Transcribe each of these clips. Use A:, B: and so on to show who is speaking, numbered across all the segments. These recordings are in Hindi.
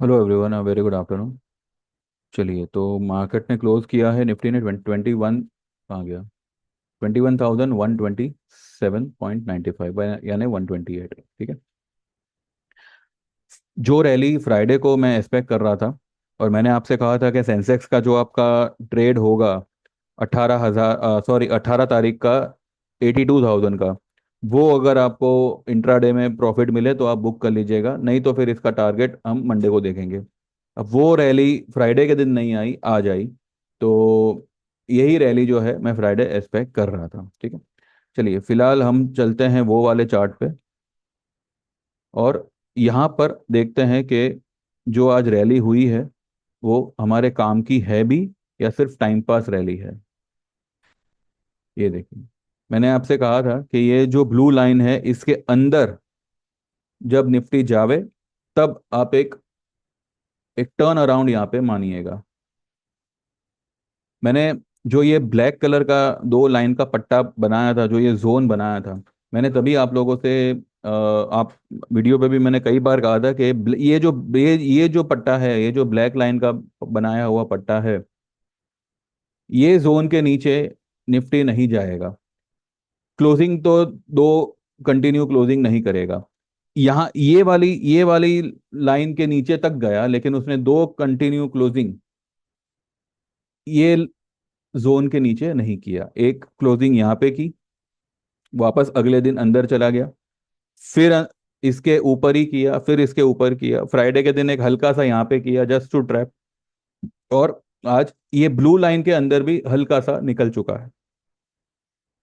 A: Hello everyone, very good afternoon. चलिए, तो मार्केट ने क्लोज किया है, निफ्टी ने 21 कहाँ गया, 21,127.95, यानी 128। ठीक है। जो रैली फ्राइडे को मैं एक्सपेक्ट कर रहा था, और मैंने आपसे कहा था कि सेंसेक्स का जो आपका ट्रेड होगा 18,000, सॉरी 18 तारीख का 82,000 का, वो अगर आपको इंट्राडे में प्रॉफिट मिले तो आप बुक कर लीजिएगा, नहीं तो फिर इसका टारगेट हम मंडे को देखेंगे। अब वो रैली फ्राइडे के दिन नहीं आई, आज आई। तो यही रैली जो है मैं फ्राइडे एक्सपेक्ट कर रहा था। ठीक है। चलिए, फिलहाल हम चलते हैं वो वाले चार्ट पे, और यहाँ पर देखते हैं कि जो आज रैली हुई है वो हमारे काम की है भी या सिर्फ टाइम पास रैली है। ये देखिए, मैंने आपसे कहा था कि ये जो ब्लू लाइन है इसके अंदर जब निफ्टी जावे तब आप एक एक टर्न अराउंड यहाँ पे मानिएगा। मैंने जो ये ब्लैक कलर का दो लाइन का पट्टा बनाया था, जो ये जोन बनाया था, मैंने तभी आप लोगों से आप वीडियो पे भी मैंने कई बार कहा था कि ये जो पट्टा है, ये जो ब्लैक लाइन का बनाया हुआ पट्टा है, ये जोन के नीचे निफ्टी नहीं जाएगा। क्लोजिंग तो दो कंटिन्यू क्लोजिंग नहीं करेगा। यहाँ ये वाली लाइन के नीचे तक गया, लेकिन उसने दो कंटिन्यू क्लोजिंग ये जोन के नीचे नहीं किया। एक क्लोजिंग यहाँ पे की, वापस अगले दिन अंदर चला गया, फिर इसके ऊपर ही किया, फिर इसके ऊपर किया, फ्राइडे के दिन एक हल्का सा यहाँ पे किया जस्ट टू ट्रैप, और आज ये ब्लू लाइन के अंदर भी हल्का सा निकल चुका है।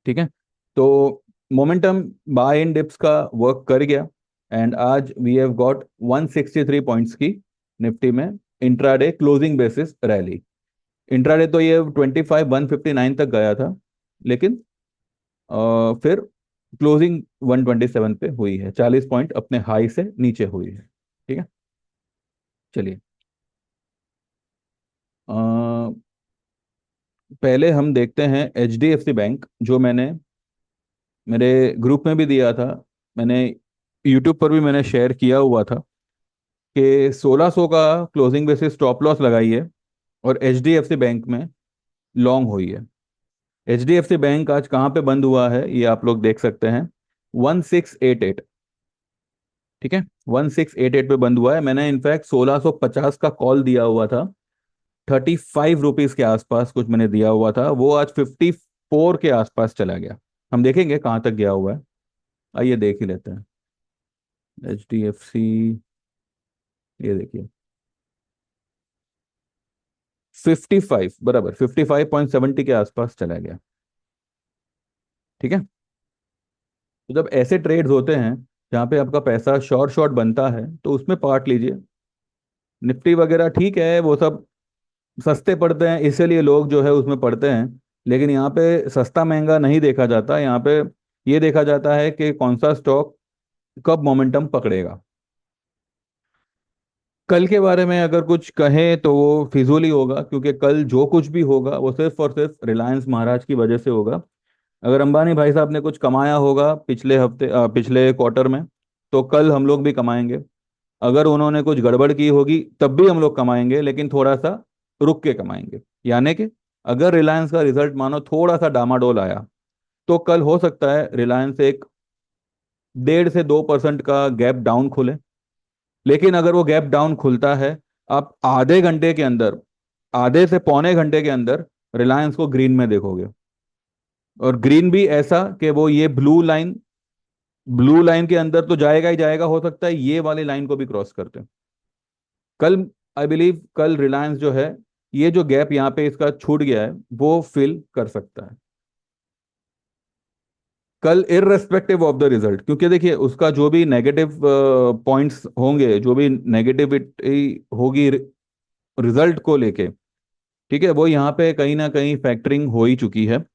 A: ठीक है। तो मोमेंटम बाय इन डिप्स का वर्क कर गया, एंड आज वी हैव गॉट 163 पॉइंट्स की निफ्टी में intraday closing basis rally. Intraday तो ये 25,159 तक गया था, लेकिन फिर क्लोजिंग 127 पे हुई है, 40 पॉइंट अपने हाई से नीचे हुई है। ठीक है। चलिए, अ, पहले हम देखते हैं HDFC बैंक, जो मैंने मेरे ग्रुप में भी दिया था, मैंने यूट्यूब पर भी मैंने शेयर किया हुआ था कि 1600 का क्लोजिंग बेसिस स्टॉप लॉस लगाई है, और HDFC बैंक में लॉन्ग हुई है। HDFC बैंक आज कहाँ पे बंद हुआ है ये आप लोग देख सकते हैं, 1688। ठीक है, 1688 पे बंद हुआ है। मैंने इनफैक्ट 1650 का कॉल दिया हुआ था, 35 रुपीज के आसपास कुछ मैंने दिया हुआ था, वो आज 54 के आसपास चला गया। हम देखेंगे कहाँ तक गया हुआ है, आइए देख ही लेते हैं। HDFC, ये देखिए 55, बराबर 55.70 के आसपास चला गया। ठीक है। तो जब ऐसे ट्रेड्स होते हैं जहाँ पे आपका पैसा शॉर्ट शॉर्ट बनता है, तो उसमें पार्ट लीजिए। निफ्टी वगैरह ठीक है, वो सब सस्ते पड़ते हैं, इसीलिए लोग जो है उसमें पड़ते हैं। लेकिन यहाँ पे सस्ता महंगा नहीं देखा जाता, यहाँ पे ये देखा जाता है कि कौन सा स्टॉक कब मोमेंटम पकड़ेगा। कल के बारे में अगर कुछ कहें तो वो फिजूल ही होगा, क्योंकि कल जो कुछ भी होगा वो सिर्फ और सिर्फ रिलायंस महाराज की वजह से होगा। अगर अंबानी भाई साहब ने कुछ कमाया होगा पिछले हफ्ते, पिछले क्वार्टर में, तो कल हम लोग भी कमाएंगे। अगर उन्होंने कुछ गड़बड़ की होगी तब भी हम लोग कमाएंगे, लेकिन थोड़ा सा रुक के कमाएंगे। यानी कि अगर रिलायंस का रिजल्ट मानो थोड़ा सा डामाडोल आया, तो कल हो सकता है रिलायंस एक 1.5 से 2% का गैप डाउन खुले। लेकिन अगर वो गैप डाउन खुलता है, आप आधे घंटे के अंदर, आधे से पौने घंटे के अंदर रिलायंस को ग्रीन में देखोगे। और ग्रीन भी ऐसा कि वो ये ब्लू लाइन के अंदर तो जाएगा ही जाएगा, हो सकता है ये वाली लाइन को भी क्रॉस करते हैं कल। आई बिलीव कल रिलायंस जो है, ये जो गैप यहाँ पे इसका छूट गया है वो फिल कर सकता है कल, इररेस्पेक्टिव ऑफ द रिजल्ट। क्योंकि देखिए, उसका जो भी नेगेटिव पॉइंट्स होंगे, जो भी नेगेटिविटी होगी रिजल्ट को लेके, ठीक है, वो यहाँ पे कहीं ना कहीं फैक्टरिंग हो ही चुकी है।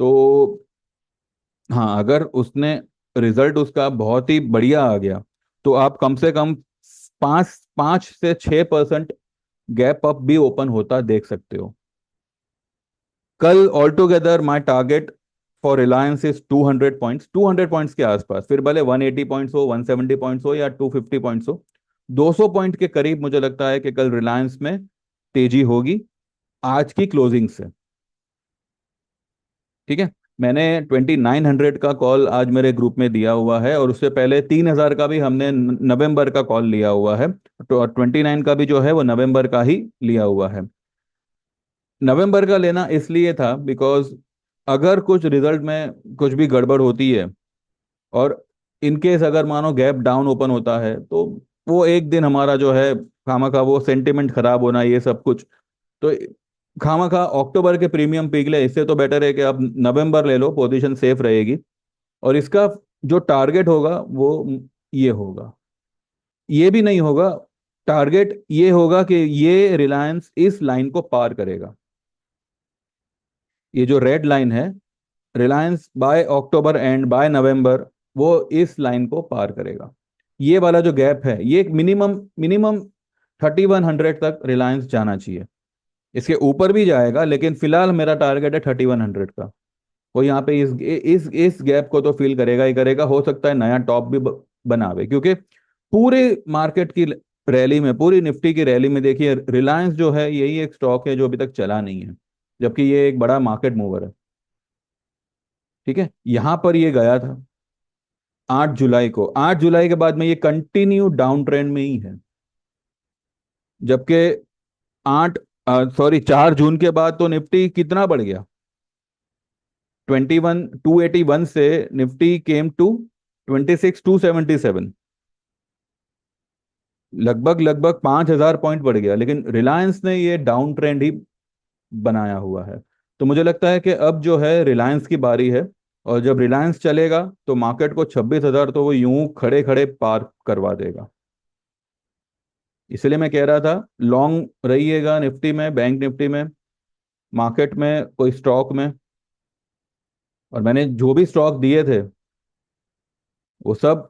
A: तो हाँ, अगर उसने रिजल्ट उसका बहुत ही बढ़िया आ गया, तो आप कम से कम 5 5 से 6% गैप अप भी ओपन होता देख सकते हो। कल all together my target for Reliance is 200 points, 200 points के आसपास, फिर भले 180 पॉइंट्स हो, 170 पॉइंट्स हो, या 250 पॉइंट्स हो, 200 पॉइंट के करीब मुझे लगता है कि कल रिलायंस में तेजी होगी आज की क्लोजिंग से। ठीक है। मैंने 2900 का कॉल आज मेरे ग्रुप में दिया हुआ है, और उससे पहले 3000 का भी हमने नवंबर का कॉल लिया हुआ है। तो 29 का भी जो है वो नवंबर का ही लिया हुआ है। नवंबर का लेना इसलिए था बिकॉज अगर कुछ रिजल्ट में कुछ भी गड़बड़ होती है, और इनकेस अगर मानो गैप डाउन ओपन होता है, तो वो एक दिन हमारा जो है खामा का वो सेंटिमेंट खराब होना ये सब कुछ, तो खामा खा अक्टूबर के प्रीमियम पीक ले, इससे तो बेटर है कि आप नवंबर ले लो, पोजीशन सेफ रहेगी। और इसका जो टारगेट होगा वो ये होगा, ये भी नहीं होगा, टारगेट ये होगा कि ये रिलायंस इस लाइन को पार करेगा। ये जो रेड लाइन है, Reliance by October and by November वो इस लाइन को पार करेगा। ये वाला जो गैप है ये एक मिनिमम मिनिमम 3100 तक रिलायंस जाना चाहिए। इसके ऊपर भी जाएगा, लेकिन फिलहाल मेरा टारगेट है 3100 का। वो यहाँ पे इस गैप को तो फील करेगा ही करेगा, हो सकता है नया टॉप भी बनावे, क्योंकि पूरे मार्केट की रैली में, पूरी निफ्टी की रैली में देखिए रिलायंस जो है यही एक स्टॉक है जो अभी तक चला नहीं है, जबकि ये एक बड़ा मार्केट मूवर है। ठीक है, यहां पर ये गया था 8 जुलाई को, 8 जुलाई के बाद में ये कंटिन्यू डाउन ट्रेंड में ही है। जबकि आठ 4 जून के बाद तो निफ्टी कितना बढ़ गया, 281 से निफ्टी केम टू 26277, लगभग लगभग 5000 पॉइंट बढ़ गया, लेकिन रिलायंस ने ये डाउन ट्रेंड ही बनाया हुआ है। तो मुझे लगता है कि अब जो है रिलायंस की बारी है, और जब रिलायंस चलेगा तो मार्केट को 26,000 तो वो यूं खड़े खड़े पार करवा देगा। इसलिए मैं कह रहा था लॉन्ग रहिएगा निफ्टी में, बैंक निफ्टी में, मार्केट में, कोई स्टॉक में। और मैंने जो भी स्टॉक दिए थे वो सब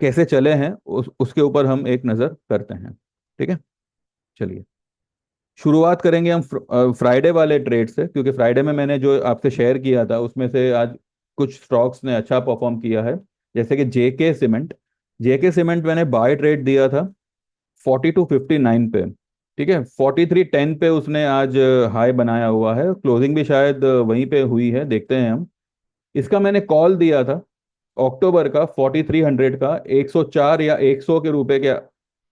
A: कैसे चले हैं उसके ऊपर हम एक नज़र करते हैं। ठीक है, चलिए शुरुआत करेंगे हम फ्राइडे वाले ट्रेड से, क्योंकि फ्राइडे में मैंने जो आपसे शेयर किया था उसमें से आज कुछ स्टॉक्स ने अच्छा परफॉर्म किया है। जैसे कि जेके सीमेंट, जेके सीमेंट मैंने बाय ट्रेड दिया था 4259 पे। ठीक है, 4310 पे उसने आज हाई बनाया हुआ है, क्लोजिंग भी शायद वहीं पे हुई है, देखते हैं हम। इसका मैंने कॉल दिया था अक्टूबर का 4300 का, 104 या 100 के रुपए के,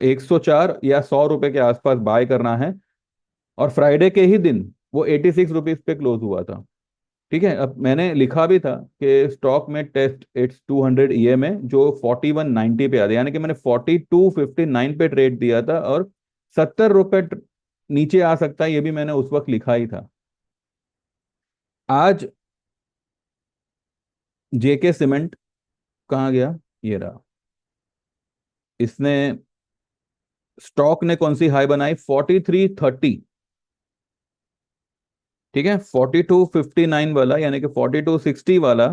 A: 104 या 100 रुपए के आसपास बाय करना है। और फ्राइडे के ही दिन वो 86 रुपीज पे क्लोज हुआ था। ठीक है, अब मैंने लिखा भी था कि स्टॉक में टेस्ट इट्स 200 EMA जो 4190 पे आता, यानी कि मैंने 4259 पे ट्रेड दिया था, और 70 रुपए नीचे आ सकता है, ये भी मैंने उस वक्त लिखा ही था। आज जेके सीमेंट कहाँ गया, ये रहा। इसने, स्टॉक ने कौन सी हाई बनाई, 4330। ठीक है, 4259 वाला यानी कि 4260 वाला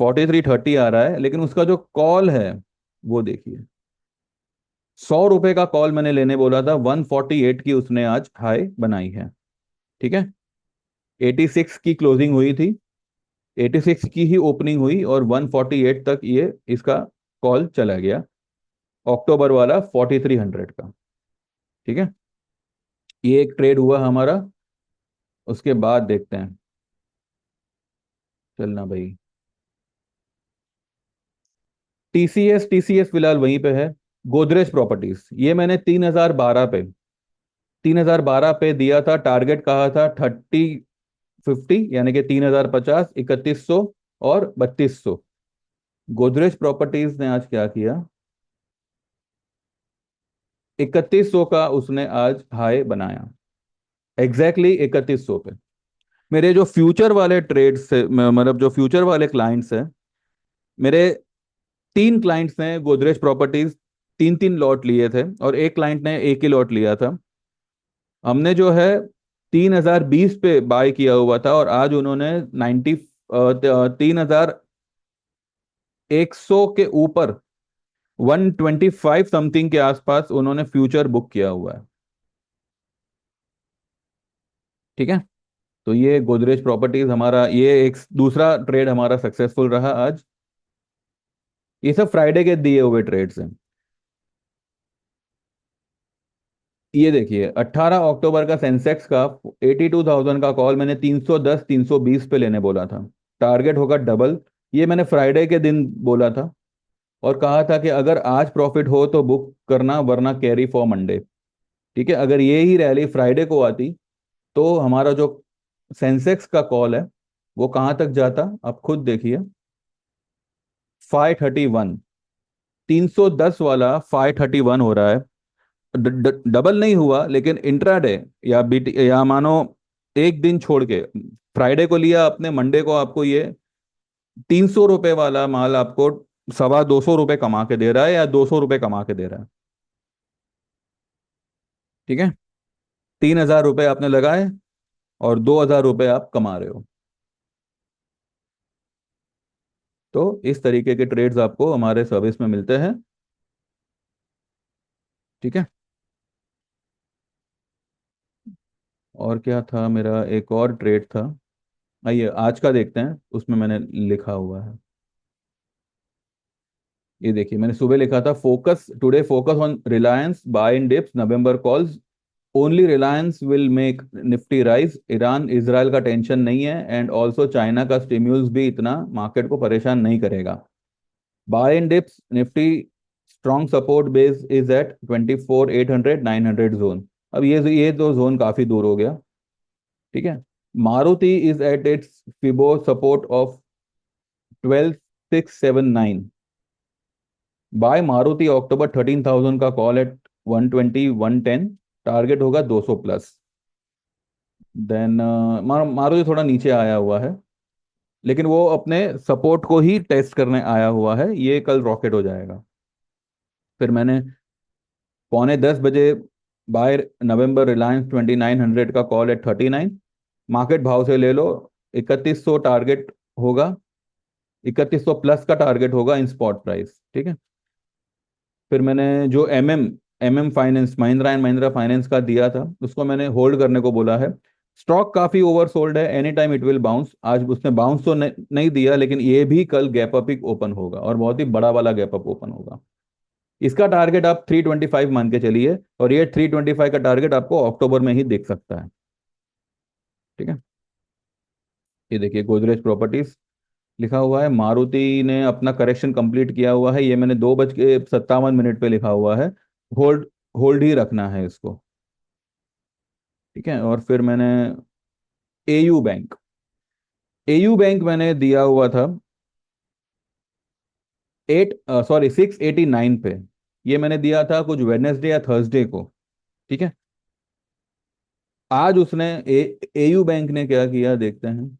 A: 4330 आ रहा है, लेकिन उसका जो कॉल है वो देखिए, 100 रुपए का कॉल मैंने लेने बोला था, 148 की उसने आज हाई बनाई है। ठीक है, 86 की क्लोजिंग हुई थी, 86 की ही ओपनिंग हुई, और 148 तक ये इसका कॉल चला गया, अक्टूबर वाला 4300 का। ठीक है, ये एक ट्रेड हुआ हमारा। उसके बाद देखते हैं, चलना भाई, टीसीएस, टीसीएस फिलहाल वहीं पे है। गोदरेज प्रॉपर्टीज, ये मैंने 3012 पे, 3012 पे दिया था, टारगेट कहा था 3050, यानी कि 3050, 3100 और 3200। गोदरेज प्रॉपर्टीज ने आज क्या किया, 3100 का उसने आज हाई बनाया, एग्जैक्टली 3100 पे। मेरे जो फ्यूचर वाले ट्रेड्स से, मतलब जो फ्यूचर वाले क्लाइंट्स हैं मेरे, 3 क्लाइंट्स ने गोदरेज प्रॉपर्टीज 3 3 लॉट लिए थे, और एक क्लाइंट ने एक ही लॉट लिया था। हमने जो है 3020 पे बाय किया हुआ था, और आज उन्होंने 3100 के ऊपर 125 समथिंग के आसपास उन्होंने फ्यूचर बुक किया हुआ है। ठीक है, तो ये गोदरेज प्रॉपर्टीज हमारा ये एक दूसरा ट्रेड हमारा सक्सेसफुल रहा आज। ये सब फ्राइडे के दिए हुए ट्रेड्स हैं। ये देखिए 18 अक्टूबर का सेंसेक्स का 82,000 का कॉल मैंने 310 320 पे लेने बोला था। टारगेट होगा डबल। ये मैंने फ्राइडे के दिन बोला था और कहा था कि अगर आज प्रॉफिट हो तो बुक करना, वरना कैरी फॉर मंडे। ठीक है, अगर ये ही रैली फ्राइडे को आती तो हमारा जो सेंसेक्स का कॉल है वो कहाँ तक जाता आप खुद देखिए। 531, 310 वाला 531 हो रहा है। डबल नहीं हुआ, लेकिन इंट्राडे या बीटी या मानो एक दिन छोड़ के फ्राइडे को लिया आपने, मंडे को आपको ये 300 रुपए वाला माल आपको 225 रुपए कमा के दे रहा है या 200 रुपए कमा के दे रहा है। ठीक है, 3,000 रुपए आपने लगाए और 2,000 रुपए आप कमा रहे हो। तो इस तरीके के ट्रेड्स आपको हमारे सर्विस में मिलते हैं। ठीक है। और क्या था, मेरा एक और ट्रेड था। आइए आज का देखते हैं, उसमें मैंने लिखा हुआ है। ये देखिए मैंने सुबह लिखा था, focus today, focus on Reliance, buy in dips, November calls, only Reliance will make Nifty rise, Iran Israel का टेंशन नहीं है, एंड ऑल्सो चाइना का स्टिम्यूल्स भी इतना मार्केट को परेशान नहीं करेगा। Buy in dips Nifty, strong support base is at 24,800 900 zone. अब ये दो जोन काफी दूर हो गया। ठीक है। Maruti is at its fibo support of 12,679। By Maruti October 13,000 का कॉल एट 120 110। टारगेट होगा 200 प्लस। देन मारुति थोड़ा नीचे आया हुआ है, लेकिन वो अपने सपोर्ट को ही टेस्ट करने आया हुआ है, ये कल रॉकेट हो जाएगा। फिर मैंने पौने 10 बजे बाय नवंबर रिलायंस 2900 का कॉल एट 39। मार्केट भाव से ले लो, 3100 टारगेट होगा, 3100 प्लस का टारगेट होगा इन स्पॉट प्राइस। ठीक है। फिर मैंने जो M M finance, Mahindra and Mahindra finance का दिया था, उसको मैंने होल्ड करने को बोला है। स्टॉक काफी ओवर सोल्ड है, any time it will bounce. आज उसने बाउंस तो नहीं दिया, लेकिन ये भी कल गैप अप ही ओपन होगा और बहुत ही बड़ा वाला गैप अप ओपन होगा। इसका टारगेट आप 325 मान के चलिए, और ये 325 का टारगेट आपको अक्टूबर में ही दिख सकता है। ठीक है। ये देखिए गोदरेज प्रॉपर्टीज लिखा हुआ है, मारुति ने अपना करेक्शन कंप्लीट किया हुआ है, ये मैंने 2:57 पे लिखा हुआ है। होल्ड, होल्ड ही रखना है इसको। ठीक है। और फिर मैंने एयू बैंक, एयू बैंक मैंने दिया हुआ था 689 पे। ये मैंने दिया था कुछ वेडनेसडे या थर्सडे को। ठीक है। आज उसने एयू बैंक ने क्या किया देखते हैं।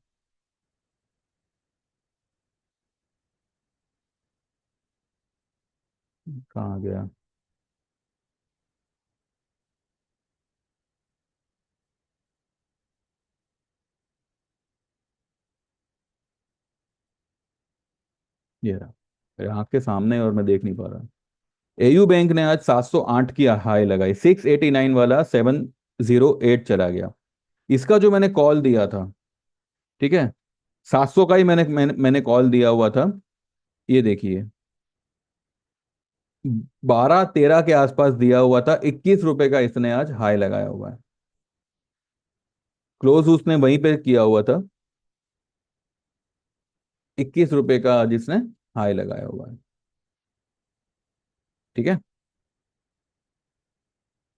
A: कहाँ गया, ये रहा मेरे आँख के सामने और मैं देख नहीं पा रहा। एयू बैंक ने आज 708 की हाई लगाई, 689 वाला 708 चला गया। इसका जो मैंने कॉल दिया था, ठीक है, 700 का ही मैंने कॉल दिया हुआ था। ये देखिए 12-13 के आसपास दिया हुआ था, 21 रुपए का इसने आज हाई लगाया हुआ है। क्लोज उसने वहीं पे किया हुआ था, 21 रुपए का आज इसने हाई लगाया हुआ है। ठीक है।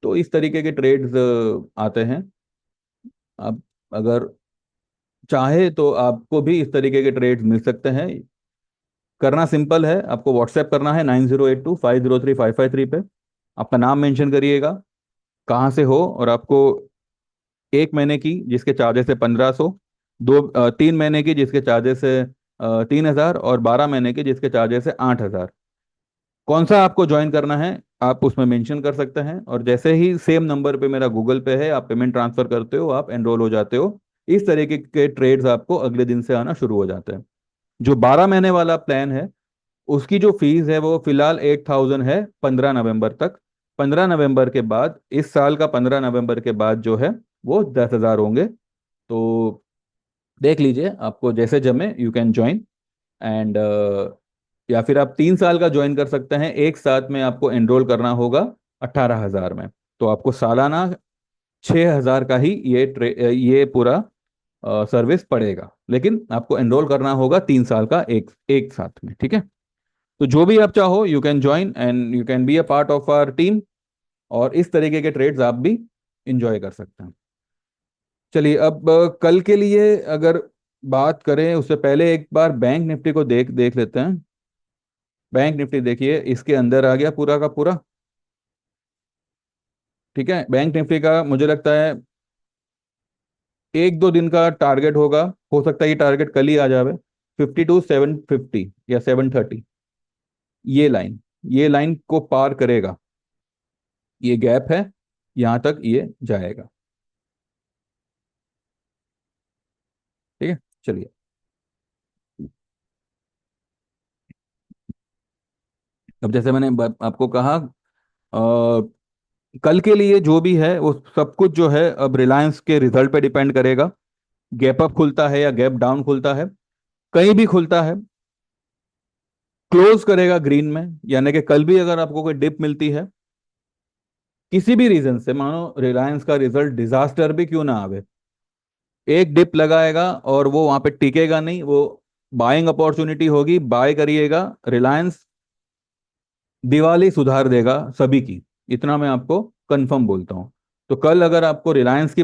A: तो इस तरीके के ट्रेड्स आते हैं। आप अगर चाहे तो आपको भी इस तरीके के ट्रेड्स मिल सकते हैं। करना सिंपल है, आपको व्हाट्सएप करना है 9082503553 पे। आपका नाम मेंशन करिएगा, कहाँ से हो, और आपको 1 महीने की जिसके चार्जेस है 1,500, 3 महीने की जिसके चार्जेस है 3,000, और 12 महीने की जिसके चार्जेस है 8,000। कौन सा आपको ज्वाइन करना है आप उसमें मेंशन कर सकते हैं, और जैसे ही सेम नंबर पे मेरा गूगल पे है, आप पेमेंट ट्रांसफर करते हो, आप एनरोल हो जाते हो। इस तरीके के ट्रेड्स आपको अगले दिन से आना शुरू हो जाते हैं। जो 12 महीने वाला प्लान है, उसकी जो फीस है वो फिलहाल 8,000 है 15 नवंबर तक। 15 नवंबर के बाद, इस साल का 15 नवंबर के बाद जो है वो 10,000 होंगे। तो देख लीजिए, आपको जैसे जमे यू कैन ज्वाइन। एंड या फिर आप 3 साल का ज्वाइन कर सकते हैं, एक साथ में आपको एनरोल करना होगा 18,000 में। तो आपको सालाना 6,000 का ही ये पूरा सर्विस पड़ेगा, लेकिन आपको एनरोल करना होगा 3 साल का एक एक साथ में, ठीक है। तो जो भी आप चाहो you can join and you can be a part of our team, और इस तरीके के ट्रेड्स आप भी इंजॉय कर सकते हैं। चलिए अब कल के लिए अगर बात करें उससे पहले एक बार बैंक निफ्टी को देख देख लेते हैं। बैंक निफ्टी देखिए इसके अंदर आ गया पूरा का पूरा, ठीक है। बैंक निफ्टी का मुझे लगता है 1-2 दिन का टारगेट होगा, हो सकता है ये टारगेट कल ही आ जावे। 52,750 या 730, ये लाइन को पार करेगा, ये गैप है, यहां तक ये जाएगा, ठीक है। चलिए, अब जैसे मैंने आपको कहा कल के लिए जो भी है वो सब कुछ जो है अब रिलायंस के रिजल्ट पे डिपेंड करेगा। गैप अप खुलता है या गैप डाउन खुलता है, कहीं भी खुलता है, क्लोज करेगा ग्रीन में, यानी कि कल भी अगर आपको कोई डिप मिलती है किसी भी रीजन से, मानो रिलायंस का रिजल्ट डिजास्टर भी क्यों ना आवे, एक डिप लगाएगा और वो वहां पे टिकेगा नहीं, वो बाइंग अपॉर्चुनिटी होगी, बाय करिएगा। रिलायंस दिवाली सुधार देगा सभी की, इतना मैं आपको कंफर्म बोलता हूँ। तो कल अगर आपको रिलायंस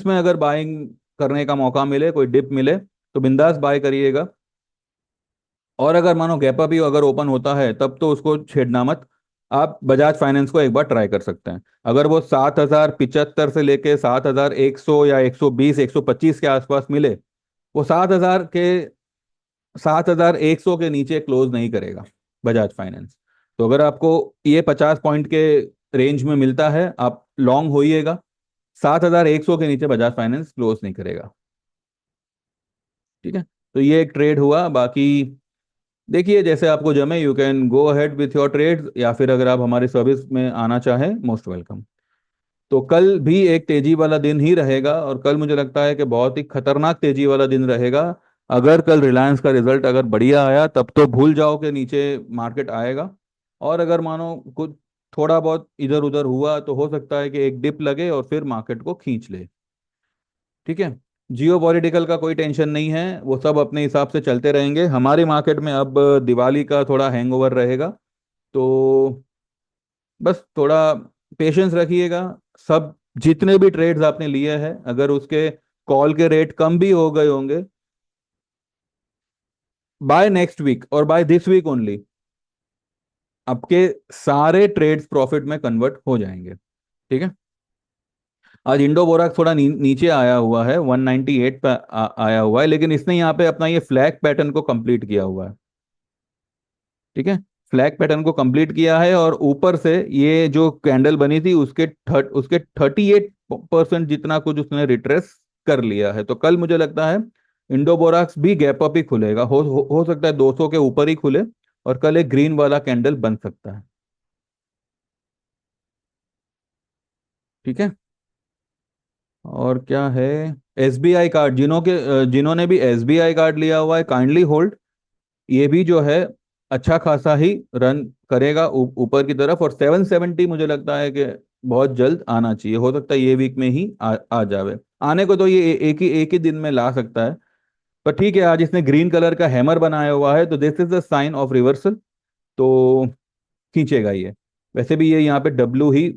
A: में अगर बाइंग करने का मौका मिले, कोई डिप मिले, तो बिंदास बाय करिएगा। और अगर मानो गैप अप ही अगर ओपन होता है तब तो उसको छेड़ना मत। आप बजाज फाइनेंस को एक बार ट्राई कर सकते हैं, अगर वो 7,075 से लेके 7,100 या 120 125 के आसपास मिले, वो 7,100 के नीचे क्लोज नहीं करेगा बजाज फाइनेंस। तो अगर आपको ये 50 पॉइंट के रेंज में मिलता है आप लॉन्ग होइएगा, 7,100 के नीचे बजाज फाइनेंस क्लोज नहीं करेगा, ठीक है। तो ये एक ट्रेड हुआ। बाकी देखिए जैसे आपको जमे, you can go ahead with your trade, या फिर अगर आप हमारी सर्विस में आना चाहें, मोस्ट वेलकम। तो कल भी एक तेजी वाला दिन ही रहेगा, और कल मुझे लगता है कि बहुत ही खतरनाक तेजी वाला दिन रहेगा। अगर कल रिलायंस का रिजल्ट अगर बढ़िया आया तब तो भूल जाओ कि नीचे मार्केट आएगा, और अगर मानो कुछ थोड़ा बहुत इधर उधर हुआ तो हो सकता है कि एक डिप लगे और फिर मार्केट को खींच ले, ठीक है। जियो पॉलिटिकल का कोई टेंशन नहीं है, वो सब अपने हिसाब से चलते रहेंगे। हमारी मार्केट में अब दिवाली का थोड़ा हैंगओवर रहेगा, तो बस थोड़ा पेशेंस रखिएगा। सब जितने भी ट्रेड्स आपने लिए हैं, अगर उसके कॉल के रेट कम भी हो गए होंगे, बाय नेक्स्ट वीक और बाय दिस वीक ओनली आपके सारे ट्रेड्स प्रॉफिट में कन्वर्ट हो जाएंगे, ठीक है। आज इंडो बोराक्स थोड़ा नीचे आया हुआ है, 198 पे आया हुआ है, लेकिन इसने यहाँ पे अपना ये फ्लैग पैटर्न को कंप्लीट किया हुआ है, ठीक है। फ्लैग पैटर्न को कंप्लीट किया है, और ऊपर से ये जो कैंडल बनी थी उसके 38% जितना कुछ उसने रिट्रेस कर लिया है। तो कल मुझे लगता है इंडो बोराक्स भी गैप अप ही खुलेगा, हो सकता है 200 के ऊपर ही खुले, और कल एक ग्रीन वाला कैंडल बन सकता है, ठीक है। और क्या है, एसबीआई कार्ड जिन्होंने भी एसबीआई कार्ड लिया हुआ है, काइंडली होल्ड। ये भी जो है अच्छा खासा ही रन करेगा ऊपर की तरफ, और 770 मुझे लगता है कि बहुत जल्द आना चाहिए, हो सकता है ये वीक में ही आ जावे। आने को तो ये एक ही दिन में ला सकता है, पर ठीक है, आज इसने ग्रीन कलर का हैमर बनाया हुआ है तो this is the sign of reversal, तो खींचेगा ये। वैसे भी ये यहाँ पे डब्लू ही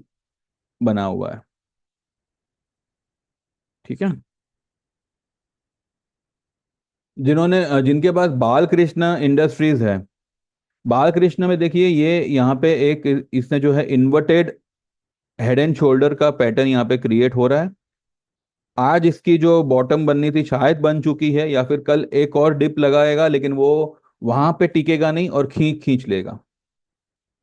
A: बना हुआ है, ठीक है। जिनके पास बालकृष्ण इंडस्ट्रीज है, बालकृष्ण में देखिए ये यहाँ पे एक इसने जो है इन्वर्टेड हेड एंड शोल्डर का पैटर्न यहाँ पे क्रिएट हो रहा है। आज इसकी जो बॉटम बननी थी शायद बन चुकी है, या फिर कल एक और डिप लगाएगा, लेकिन वो वहां पे टिकेगा नहीं और खींच खींच लेगा।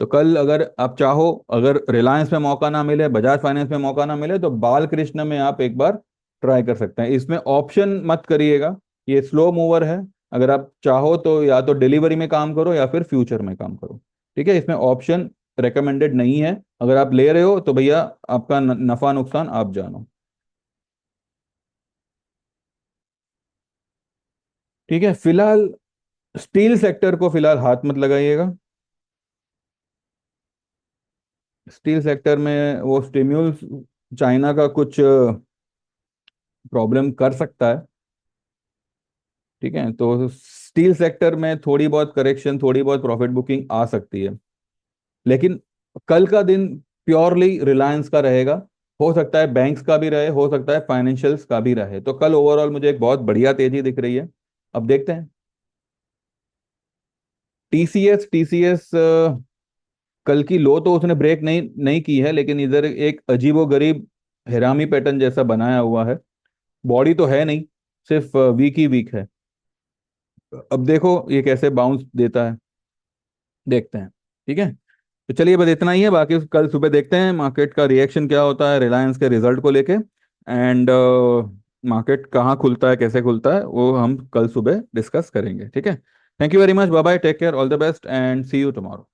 A: तो कल अगर आप चाहो, अगर रिलायंस में मौका ना मिले, बजाज फाइनेंस में मौका ना मिले, तो बालकृष्ण में आप एक बार ट्राई कर सकते हैं। इसमें ऑप्शन मत करिएगा, ये स्लो मूवर है। अगर आप चाहो तो या तो डिलीवरी में काम करो या फिर फ्यूचर में काम करो, ठीक है। इसमें ऑप्शन रिकमेंडेड नहीं है, अगर आप ले रहे हो तो भैया आपका नफा नुकसान आप जानो, ठीक है। फिलहाल स्टील सेक्टर को फिलहाल हाथ मत लगाइएगा। स्टील सेक्टर में वो स्टिम्यूल्स चाइना का कुछ प्रॉब्लम कर सकता है। ठीक है, तो स्टील सेक्टर में थोड़ी बहुत करेक्शन, थोड़ी बहुत प्रॉफिट बुकिंग आ सकती है, लेकिन कल का दिन प्योरली रिलायंस का रहेगा। हो सकता है बैंक्स का भी रहे, हो सकता है फाइनेंशियल्स का भी रहे, तो कल ओवरऑल मुझे एक बहुत बढ़िया तेजी दिख रही है। अब देखते हैं। टीसीएस, टीसीएस कल की लो तो उसने ब्रेक नहीं नहीं की है, लेकिन इधर एक अजीबोगरीब हिरामी पैटर्न जैसा बनाया हुआ है। बॉडी तो है नहीं, सिर्फ वीक ही वीक है। अब देखो ये कैसे बाउंस देता है, देखते हैं। ठीक है, तो चलिए बस इतना ही है, बाकी कल सुबह देखते हैं मार्केट का रिएक्शन क्या होता है रिलायंस के रिजल्ट को लेके। एंड मार्केट कहाँ खुलता है, कैसे खुलता है, वो हम कल सुबह डिस्कस करेंगे। ठीक है, thank you very much, bye bye, take care, all the best and see you tomorrow.